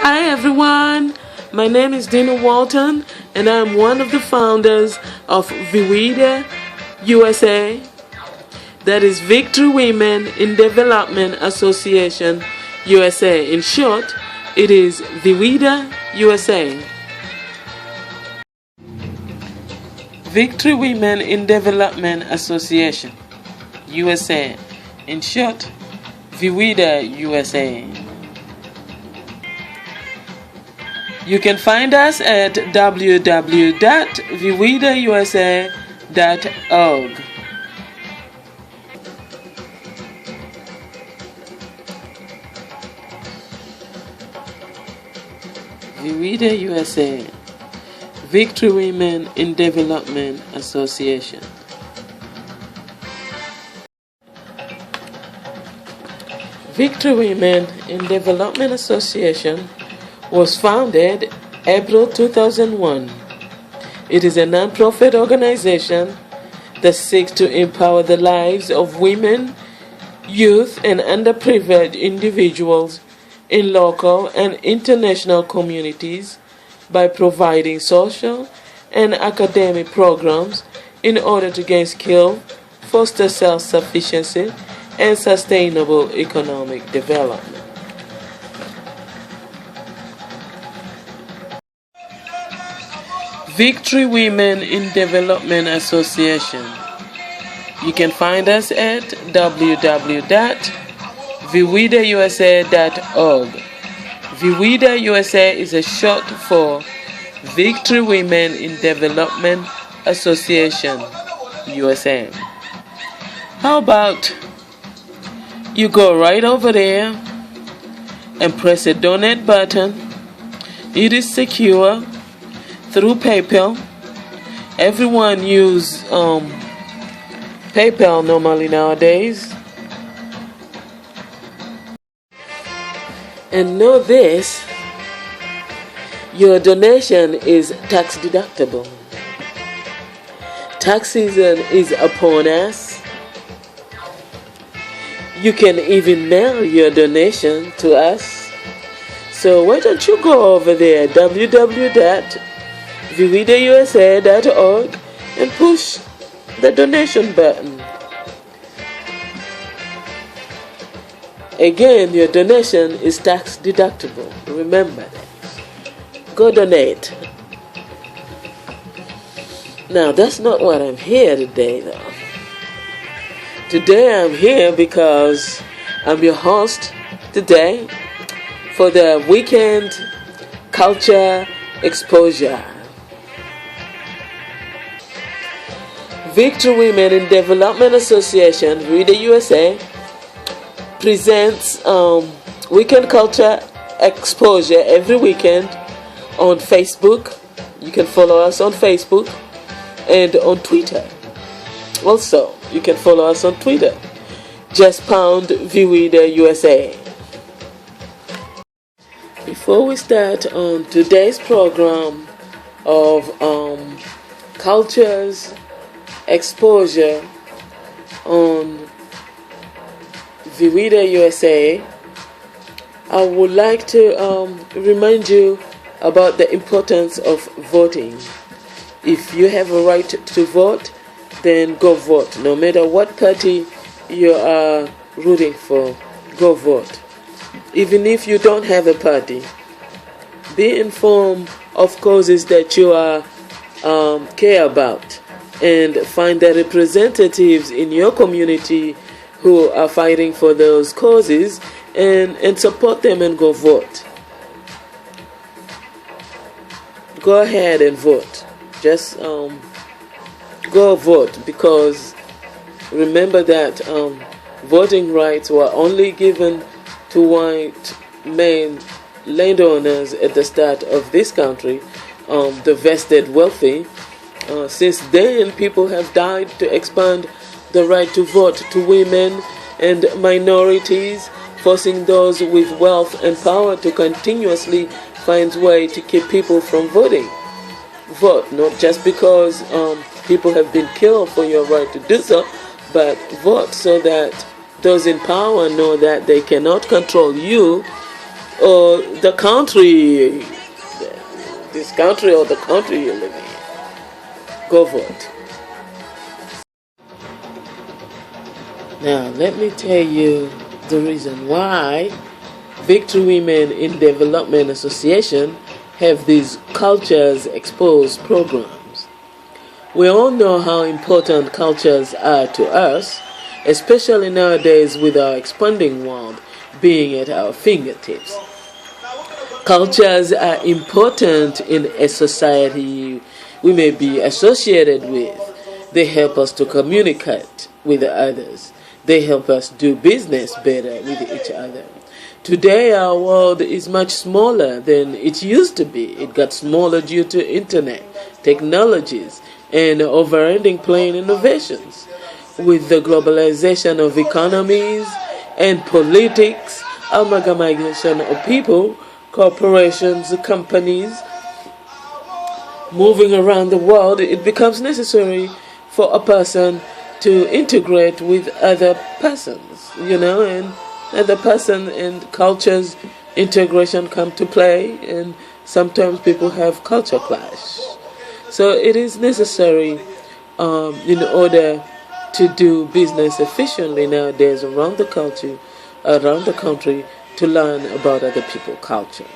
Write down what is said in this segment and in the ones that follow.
Hi everyone, my name is Dina Walton and I'm one of the founders of VIWIDA USA, that is Victory Women in Development Association USA. In short, it is VIWIDA USA. Victory Women in Development Association USA. In short, VIWIDA USA. You can find us at www.viwidausa.org. VIWIDA USA, Victory Women in Development Association. Victory Women in Development Association was founded April 2001. It is a non-profit organization that seeks to empower the lives of women, youth, and underprivileged individuals in local and international communities by providing social and academic programs in order to gain skill, foster self-sufficiency, and sustainable economic development. Victory Women in Development Association. You can find us at www.viwidausa.org. VIWIDA USA is a short for Victory Women in Development Association USA. How about you go right over there and press a donate button? It is secure through PayPal. Everyone use PayPal normally nowadays. And know this, your donation is tax deductible. Tax season is upon us. You can even mail your donation to us. So why don't you go over there, www.viwidausa.org, and push the donation button. Again, your donation is tax deductible. Remember that. Go donate. Now, that's not what I'm here today, though. Today I'm here because I'm your host today for the weekend culture exposure. Victory Women in Development Association, VIWIDA USA, presents weekend culture exposure every weekend on Facebook. You can follow us on Facebook and on Twitter. Also, you can follow us on Twitter. Just pound VIWIDA USA. Before we start on today's program of cultures exposure on VIWIDA USA, I would like to remind you about the importance of voting. If you have a right to vote, then go vote. No matter what party you are rooting for, go vote. Even if you don't have a party, be informed of causes that you are care about, and find the representatives in your community who are fighting for those causes, and support them and go vote. Go ahead and vote. Just go vote, because remember that voting rights were only given to white men landowners at the start of this country, the vested wealthy. Since then, people have died to expand the right to vote to women and minorities, forcing those with wealth and power to continuously find ways to keep people from voting. Vote, not just because people have been killed for your right to do so, but vote so that those in power know that they cannot control you or the country, this country or the country you live in. Go vote. Now, let me tell you the reason why Victory Women in Development Association have these cultures exposed programs. We all know how important cultures are to us, especially nowadays with our expanding world being at our fingertips. Cultures are important in a society we may be associated with. They help us to communicate with others. They help us do business better with each other. Today our world is much smaller than it used to be. It got smaller due to internet, technologies, and overending plain innovations. With the globalization of economies and politics, amalgamation of people, corporations, companies, moving around the world, it becomes necessary for a person to integrate with other persons, and other person and cultures integration come to play, and sometimes people have culture clash. So it is necessary in order to do business efficiently nowadays around the country, to learn about other people's culture.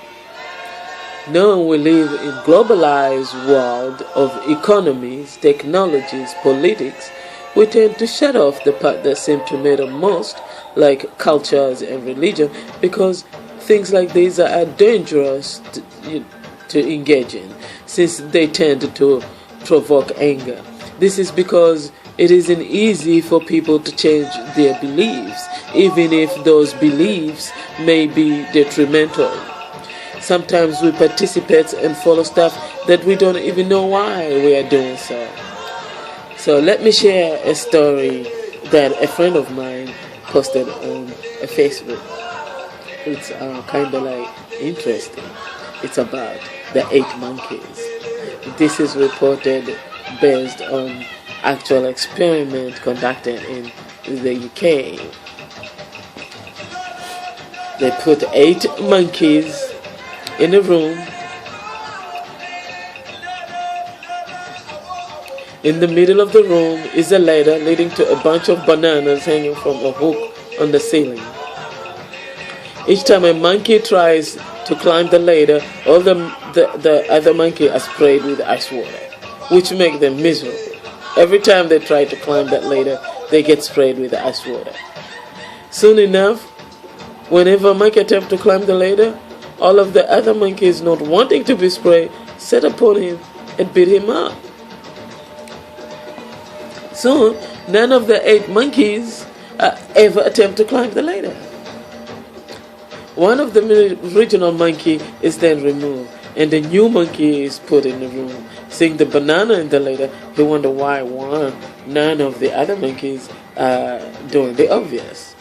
Knowing we live in globalized world of economies, technologies, politics, we tend to shut off the part that seem to matter most, like cultures and religion, because things like these are dangerous to engage in, since they tend to provoke anger. This is because it isn't easy for people to change their beliefs, even if those beliefs may be detrimental. Sometimes we participate and follow stuff that we don't even know why we are doing so. So let me share a story that a friend of mine posted on Facebook. It's kind of like interesting. It's about the 8 monkeys. This is reported based on actual experiment conducted in the UK. They put 8 monkeys in a room. In the middle of the room is a ladder leading to a bunch of bananas hanging from a hook on the ceiling. Each time a monkey tries to climb the ladder, all the other monkey are sprayed with ice water, which makes them miserable. Every time they try to climb that ladder, they get sprayed with ice water. Soon enough, whenever a monkey attempts to climb the ladder, all of the other monkeys, not wanting to be sprayed, set upon him and beat him up. Soon, none of the 8 monkeys ever attempt to climb the ladder. One of the original monkey is then removed, and a new monkey is put in the room. Seeing the banana in the ladder, he wonders why none of the other monkeys are doing the obvious.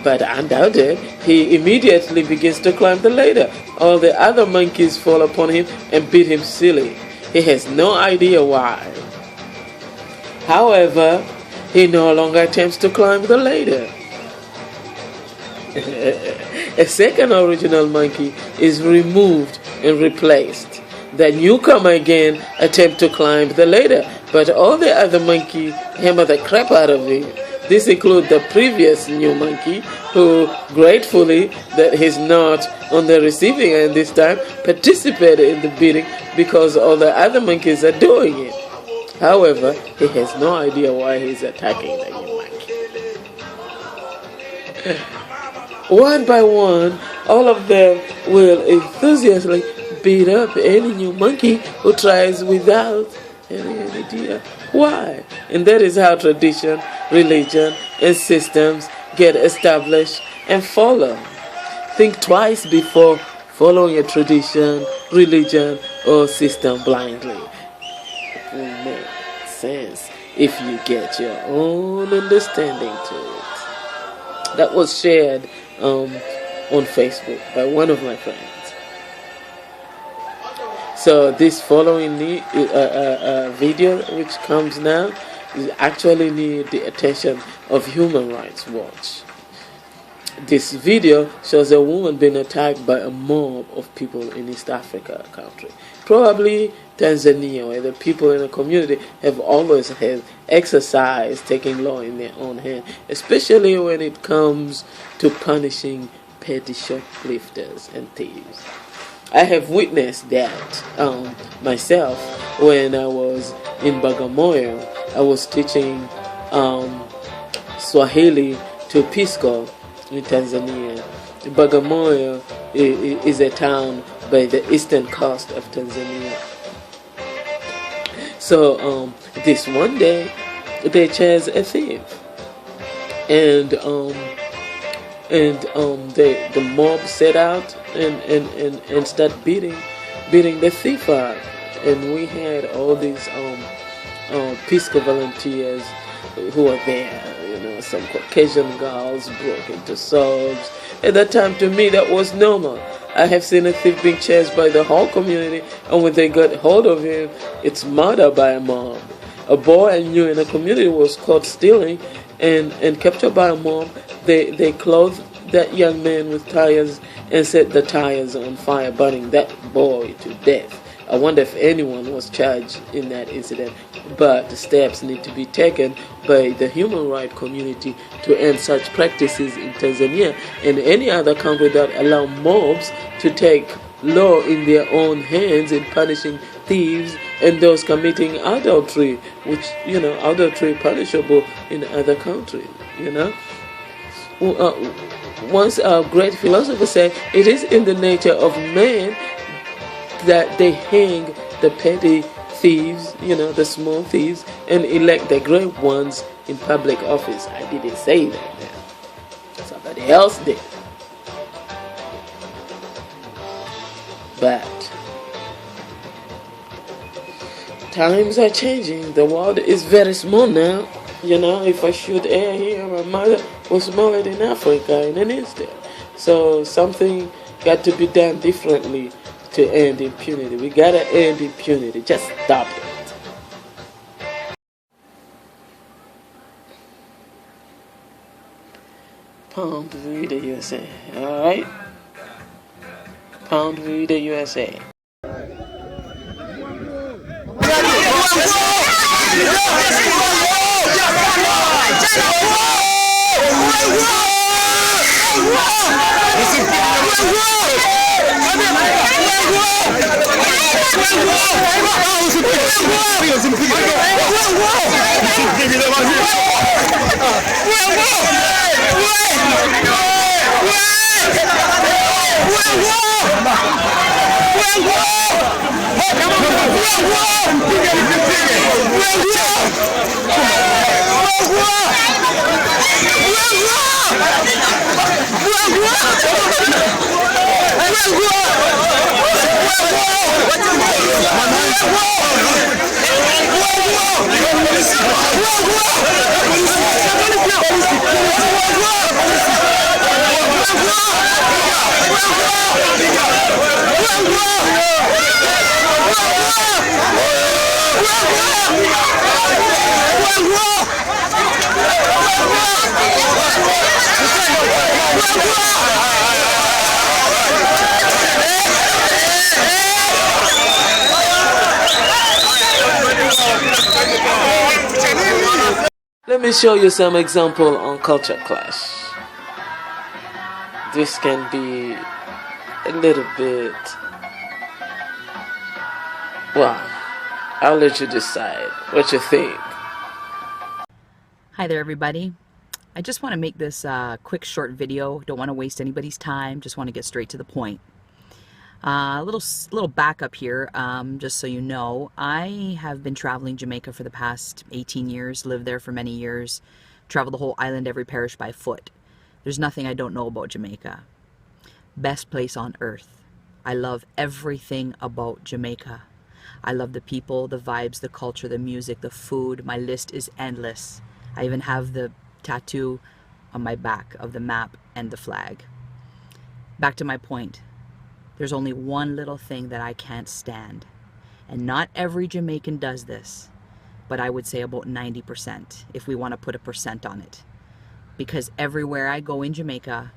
But undoubted, he immediately begins to climb the ladder. All the other monkeys fall upon him and beat him silly. He has no idea why. However, he no longer attempts to climb the ladder. A second original monkey is removed and replaced. The newcomer again attempts to climb the ladder, but all the other monkeys hammer the crap out of him. This includes the previous new monkey, who gratefully that he's not on the receiving end this time, participated in the beating because all the other monkeys are doing it. However, he has no idea why he's attacking the new monkey. One by one, all of them will enthusiastically beat up any new monkey who tries without any idea why. And that is how tradition, religion, and systems get established and follow. Think twice before following a tradition, religion, or system blindly. It will make sense if you get your own understanding to it. That was shared on Facebook by one of my friends. So this following video, which comes now, is actually need the attention of Human Rights Watch. This video shows a woman being attacked by a mob of people in East Africa country, probably Tanzania, where the people in the community have always had exercised taking law in their own hand, especially when it comes to punishing petty shoplifters and thieves. I have witnessed that myself when I was in Bagamoyo. I was teaching Swahili to Pisco in Tanzania. Bagamoyo is a town by the eastern coast of Tanzania. So this one day they chased a thief, and the mob set out and start beating the thief out. And we had all these Pisco volunteers who were there. Some Caucasian girls broke into sobs. At that time, to me, that was normal. I have seen a thief being chased by the whole community, and when they got hold of him, it's murder by a mob. A boy I knew in a community was caught stealing and captured by a mob. They clothed that young man with tires and set the tires on fire, burning that boy to death. I wonder if anyone was charged in that incident, but steps need to be taken by the human rights community to end such practices in Tanzania and any other country that allow mobs to take law in their own hands in punishing thieves and those committing adultery, which, adultery punishable in other countries, Once a great philosopher said, it is in the nature of man that they hang the petty thieves, the small thieves, and elect the great ones in public office. I didn't say that. Somebody else did. But times are changing. The world is very small now. If I shoot air here, my mother was smaller in Africa in an instant. So something got to be done differently to end impunity. We gotta end impunity. Just stop it. Pound Vida USA. Alright? Pound Vida USA. Let me show you some example on culture clash. This can be a little bit, well, I'll let you decide what you think. Hi there, everybody. I just want to make this quick short video. Don't want to waste anybody's time. Just want to get straight to the point. A little backup here, just so you know. I have been traveling Jamaica for the past 18 years, lived there for many years, traveled the whole island, every parish by foot. There's nothing I don't know about Jamaica. Best place on earth. I love everything about Jamaica. I love the people, the vibes, the culture, the music, the food. My list is endless. I even have the tattoo on my back of the map and the flag. Back to my point. There's only one little thing that I can't stand. And not every Jamaican does this, but I would say about 90%, if we want to put a percent on it. Because everywhere I go in Jamaica,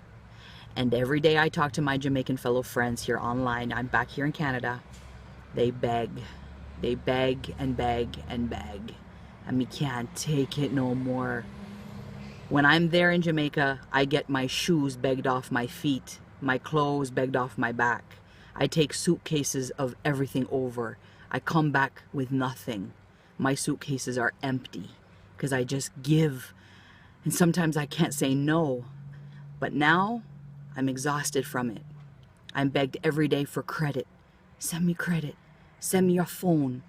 And every day I talk to my Jamaican fellow friends here online, I'm back here in Canada, they beg. They beg and beg and beg. And we can't take it no more. When I'm there in Jamaica, I get my shoes begged off my feet, my clothes begged off my back. I take suitcases of everything over. I come back with nothing. My suitcases are empty because I just give. And sometimes I can't say no. But now I'm exhausted from it. I'm begged every day for credit. Send me credit. Send me your phone.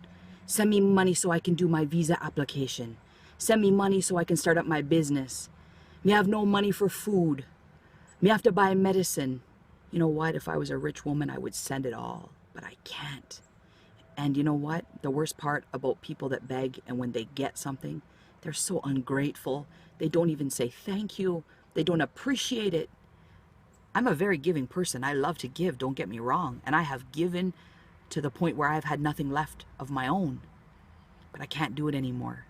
Send me money so I can do my visa application. Send me money so I can start up my business. Me have no money for food. Me have to buy medicine. You know what? If I was a rich woman, I would send it all. But I can't. And you know what? The worst part about people that beg and when they get something, they're so ungrateful. They don't even say thank you. They don't appreciate it. I'm a very giving person. I love to give, don't get me wrong. And I have given to the point where I've had nothing left of my own. But I can't do it anymore.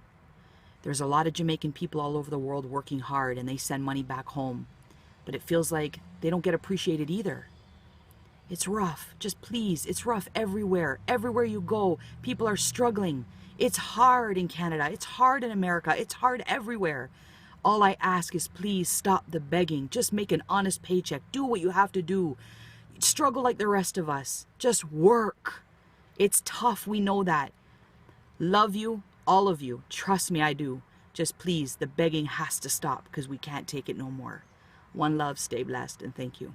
There's a lot of Jamaican people all over the world working hard and they send money back home. But it feels like they don't get appreciated either. It's rough. Just please, it's rough everywhere. Everywhere you go, people are struggling. It's hard in Canada. It's hard in America. It's hard everywhere. All I ask is please stop the begging. Just make an honest paycheck. Do what you have to do. Struggle like the rest of us. Just work. It's tough. We know that. Love you, all of you. Trust me, I do. Just please, the begging has to stop because we can't take it no more. One love, stay blessed, and thank you.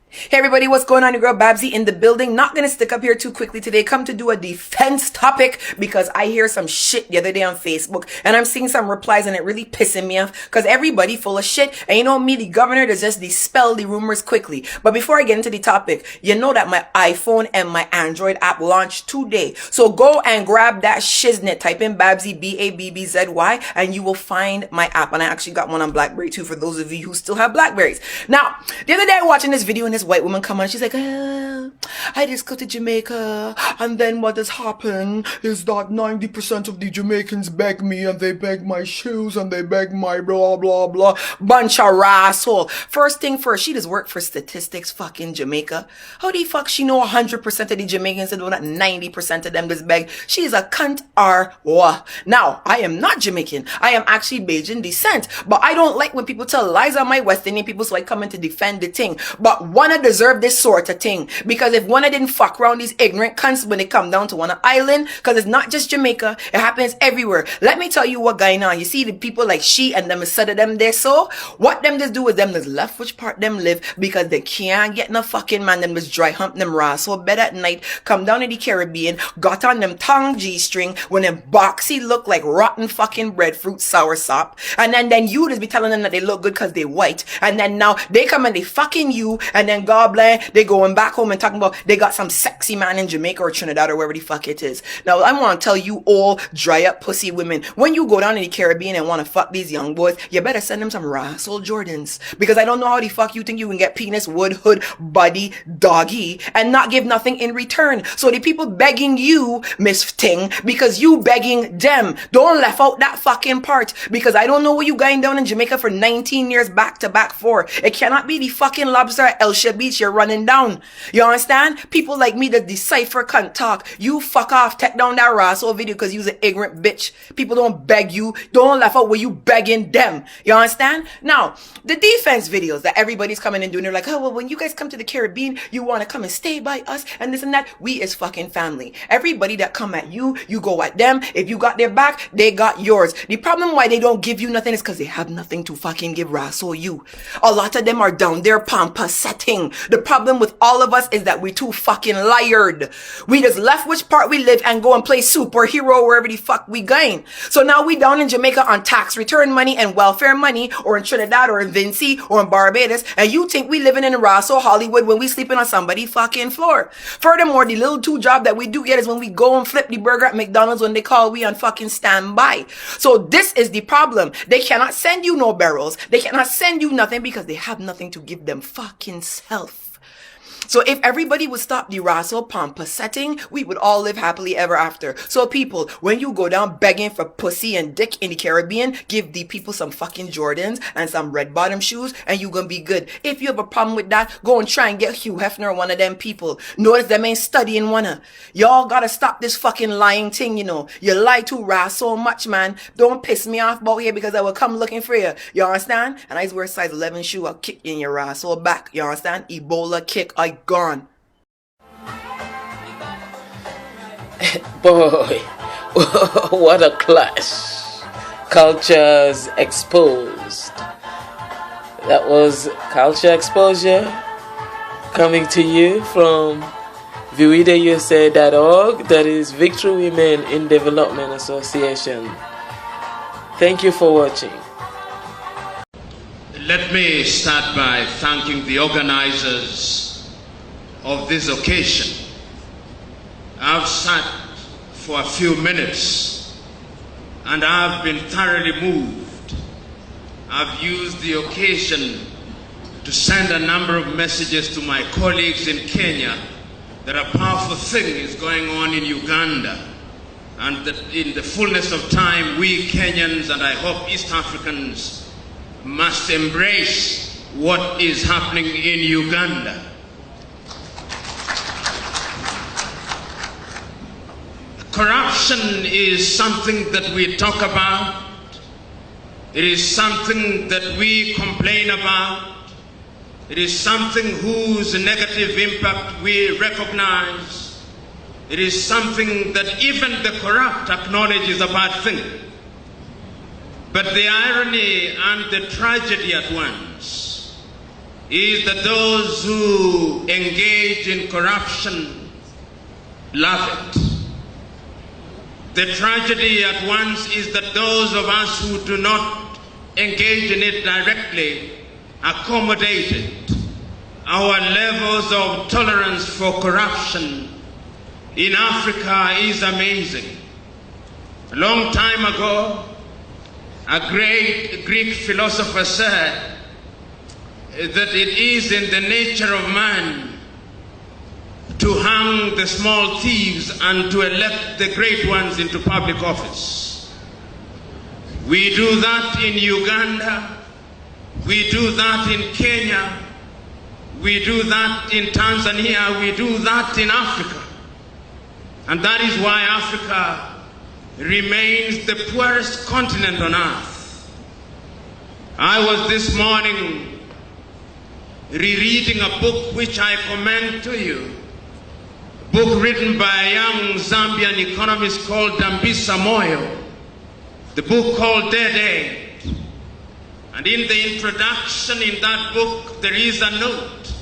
Hey everybody, what's going on? Your girl Babsy in the building. Not gonna stick up here too quickly today. Come to do a defense topic because I hear some shit the other day on Facebook and I'm seeing some replies and it really pissing me off because everybody full of shit. And you know me, the governor, does just dispel the rumors quickly. But before I get into the topic, you know that my iPhone and my Android app launched today. So go and grab that shiznit. Type in Babsy, Babbzy, and you will find my app. And I actually got one on BlackBerry too for those of you who still have Blackberries. Now, the other day I was watching this video and this white woman come on, she's like, I just go to Jamaica and then what has happened is that 90% of the Jamaicans beg me and they beg my shoes and they beg my blah blah blah. Bunch of asshole. First thing first, she does work for statistics fucking Jamaica. How the fuck she know 100% of the Jamaicans and not 90% of them just beg? She's a cunt or what? Now, I am not Jamaican. I am actually Bajan descent, but I don't like when people tell lies on my West Indian people, so I come in to defend the thing. But wanna deserve this sort of thing because if one didn't fuck around these ignorant cunts when they come down to one island, because it's not just Jamaica, it happens everywhere. Let me tell you what going on. You see the people like she and them instead of them there, so what them just do is them just left which part them live because they can't get no fucking man, them just dry hump them raw. So bed at night, come down to the Caribbean, got on them tongue G-string when them boxy look like rotten fucking breadfruit sour sop, and then you just be telling them that they look good because they white, and then now they come and they fucking you, and then God bless, they going back home and talking about they got some sexy man in Jamaica or Trinidad or wherever the fuck it is. Now I want to tell you all dry up pussy women, when you go down to the Caribbean and want to fuck these young boys, you better send them some Russell Jordans, because I don't know how the fuck you think you can get penis, wood, hood, body, doggy and not give nothing in return. So the people begging you, Miss Ting, because you begging them, don't left out that fucking part, because I don't know what you going down in Jamaica for 19 years back to back for. It cannot be the fucking lobster at El Beach you're running down. You understand? People like me that decipher can't talk. You fuck off, take down that Russell video because you's an ignorant bitch. People don't beg you. Don't laugh out where you begging them. You understand? Now, the defense videos that everybody's coming and doing, they're like, oh, well, when you guys come to the Caribbean, you want to come and stay by us and this and that. We is fucking family. Everybody that come at you, you go at them. If you got their back, they got yours. The problem why they don't give you nothing is because they have nothing to fucking give Russell you. A lot of them are down there pampa setting. The problem with all of us is that we too fucking liared. We just left which part we live and go and play superhero wherever the fuck we going. So now we down in Jamaica on tax return money and welfare money, or in Trinidad or in Vinci or in Barbados, and you think we living in Rosso Hollywood when we sleeping on somebody's fucking floor. Furthermore, the little two job that we do get is when we go and flip the burger at McDonald's when they call we on fucking standby. So this is the problem. They cannot send you no barrels. They cannot send you nothing because they have nothing to give them fucking self. life. So if everybody would stop the Russell Pampas setting, we would all live happily ever after. So people, when you go down begging for pussy and dick in the Caribbean, give the people some fucking Jordans and some red bottom shoes and you gonna be good. If you have a problem with that, go and try and get Hugh Hefner or one of them people. Notice them ain't studying one. Y'all gotta stop this fucking lying thing, you know. You lie to Ras so much, man. Don't piss me off about here because I will come looking for you. You understand? And I wear a size 11 shoe, I'll kick you in your ass or back. You understand? Ebola kick, I gone. Boy, what a clash. Cultures exposed. That was Culture Exposure coming to you from viwidausa.org, that is Victory Women in Development Association. Thank you for watching. Let me start by thanking the organizers of this occasion. I've sat for a few minutes and I've been thoroughly moved. I've used the occasion to send a number of messages to my colleagues in Kenya that a powerful thing is going on in Uganda, and that in the fullness of time we Kenyans and I hope East Africans must embrace what is happening in Uganda. Corruption is something that we talk about. It is something that we complain about. It is something whose negative impact we recognize. It is something that even the corrupt acknowledge is a bad thing. But the irony and the tragedy at once is that those who engage in corruption love it. The tragedy at once is that those of us who do not engage in it directly accommodate it. Our levels of tolerance for corruption in Africa is amazing. A long time ago, a great Greek philosopher said that it is in the nature of man to hang the small thieves and to elect the great ones into public office. We do that in Uganda, we do that in Kenya, we do that in Tanzania, we do that in Africa. And that is why Africa remains the poorest continent on earth. I was this morning rereading a book which I commend to you, a book written by a young Zambian economist called Dambisa Moyo, the book called Dead End. And in the introduction in that book there is a note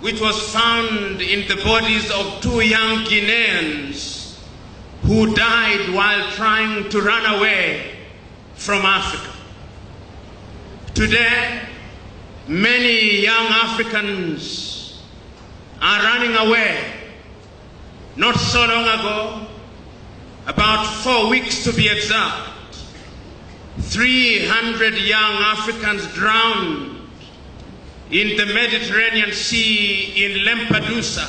which was found in the bodies of two young Guineans who died while trying to run away from Africa. Today, many young Africans are running away. Not so long ago, about 4 weeks to be exact, 300 young Africans drowned in the Mediterranean Sea in Lampedusa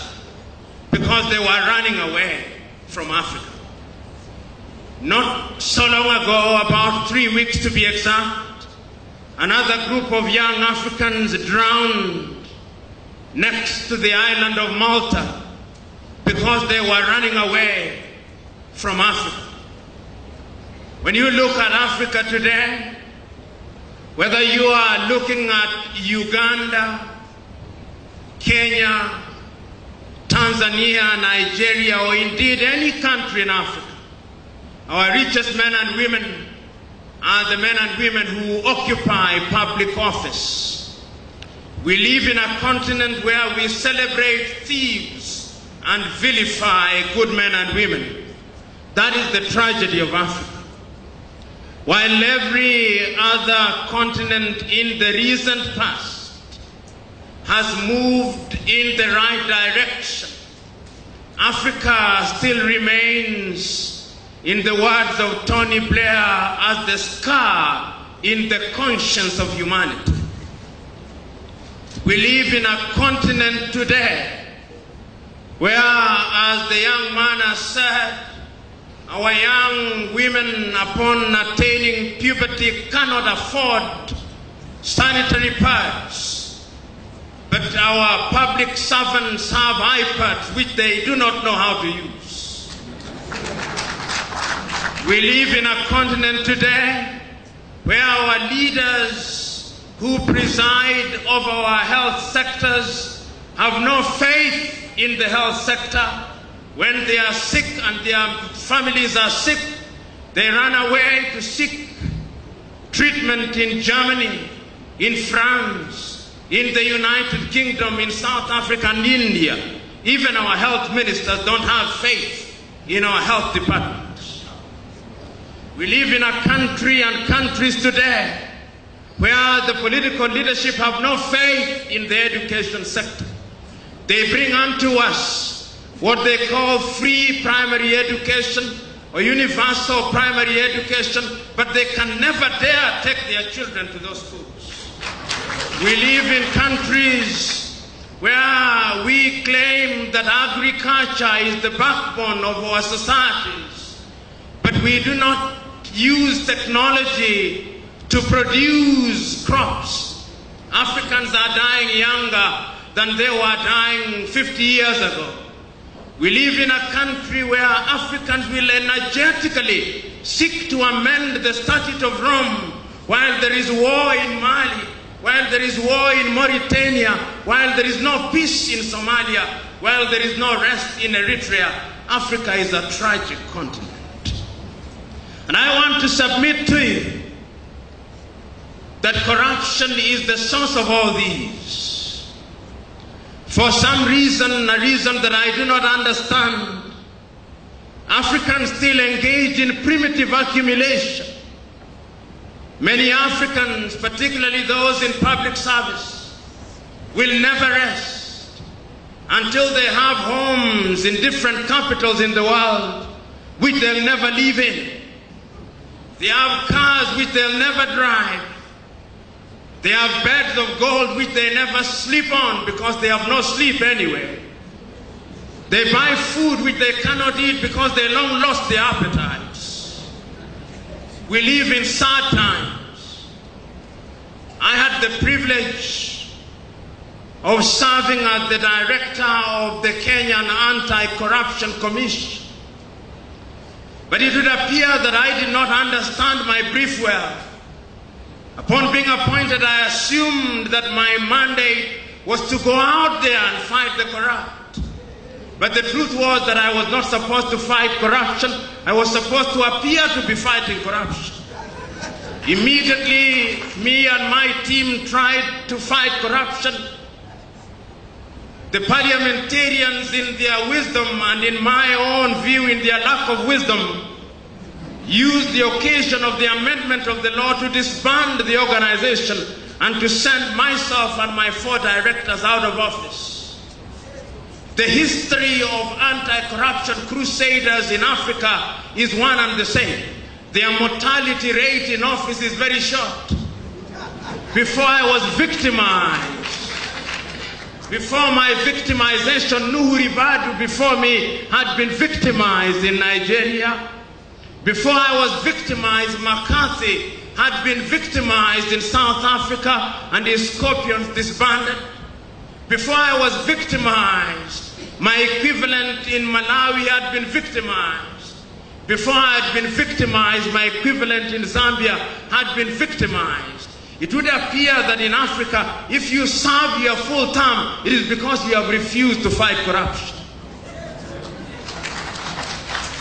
because they were running away from Africa. Not so long ago, about 3 weeks to be exact, another group of young Africans drowned next to the island of Malta because they were running away from Africa. When you look at Africa today, whether you are looking at Uganda, Kenya, Tanzania, Nigeria, or indeed any country in Africa, our richest men and women are the men and women who occupy public office. We live in a continent where we celebrate thieves and vilify good men and women. That is the tragedy of Africa. While every other continent in the recent past has moved in the right direction, Africa still remains, in the words of Tony Blair, as the scar in the conscience of humanity. We live in a continent today where, as the young man has said, our young women upon attaining puberty cannot afford sanitary pads, but our public servants have iPads which they do not know how to use. We live in a continent today where our leaders who preside over our health sectors have no faith in the health sector. When they are sick and their families are sick, they run away to seek treatment in Germany, in France, in the United Kingdom, in South Africa and India. Even our health ministers don't have faith in our health departments. We live in a country and countries today where the political leadership have no faith in the education sector. They bring unto us what they call free primary education or universal primary education, but they can never dare take their children to those schools. We live in countries where we claim that agriculture is the backbone of our societies, but we do not use technology to produce crops. Africans are dying younger than they were dying 50 years ago. We live in a country where Africans will energetically seek to amend the Statute of Rome while there is war in Mali, while there is war in Mauritania, while there is no peace in Somalia, while there is no rest in Eritrea. Africa is a tragic continent. And I want to submit to you that corruption is the source of all these. For some reason, a reason that I do not understand, Africans still engage in primitive accumulation. Many Africans, particularly those in public service, will never rest until they have homes in different capitals in the world which they'll never live in. They have cars which they'll never drive. They have beds of gold which they never sleep on because they have no sleep anyway. They buy food which they cannot eat because they long lost their appetites. We live in sad times. I had the privilege of serving as the director of the Kenyan Anti-Corruption Commission. But it would appear that I did not understand my brief well. Upon being appointed, I assumed that my mandate was to go out there and fight the corrupt. But the truth was that I was not supposed to fight corruption. I was supposed to appear to be fighting corruption. Immediately, me and my team tried to fight corruption. The parliamentarians, in their wisdom and in my own view, in their lack of wisdom, used the occasion of the amendment of the law to disband the organization and to send myself and my 4 directors out of office. The history of anti-corruption crusaders in Africa is one and the same. Their mortality rate in office is very short. Before I was victimized, before my victimization, Nuhu Ribadu before me had been victimized in Nigeria. Before I was victimized, McCarthy had been victimized in South Africa and his scorpions disbanded. Before I was victimized, my equivalent in Malawi had been victimized. Before I had been victimized, my equivalent in Zambia had been victimized. It would appear that in Africa, if you serve your full term, it is because you have refused to fight corruption.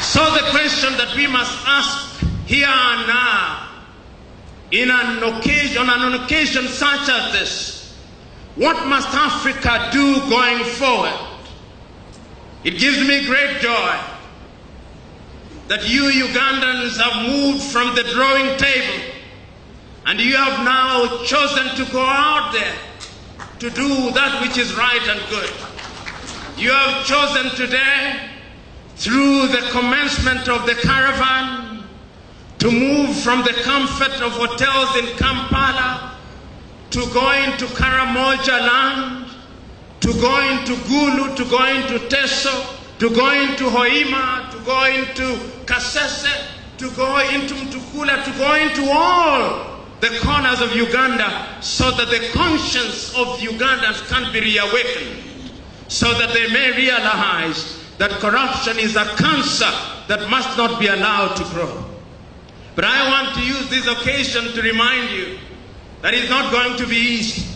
So the question that we must ask here and now, on an occasion such as this, what must Africa do going forward? It gives me great joy that you Ugandans have moved from the drawing table and you have now chosen to go out there to do that which is right and good. You have chosen today, through the commencement of the caravan, to move from the comfort of hotels in Kampala to go into Karamoja land, to go into Gulu, to go into Teso, to go into Hoima, to go into Kasese, to go into Mtukula, to go into all the corners of Uganda, so that the conscience of Ugandans can be reawakened, so that they may realize that corruption is a cancer that must not be allowed to grow. But I want to use this occasion to remind you that it's not going to be easy.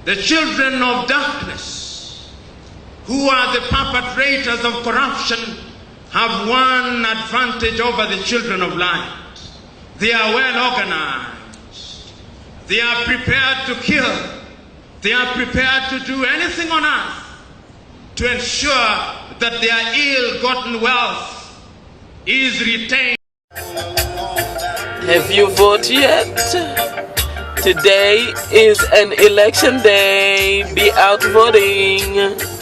The children of darkness, who are the perpetrators of corruption, have one advantage over the children of light. They are well organized. They are prepared to kill. They are prepared to do anything on earth to ensure that their ill-gotten wealth is retained. Have you voted yet? Today is an election day. Be out voting.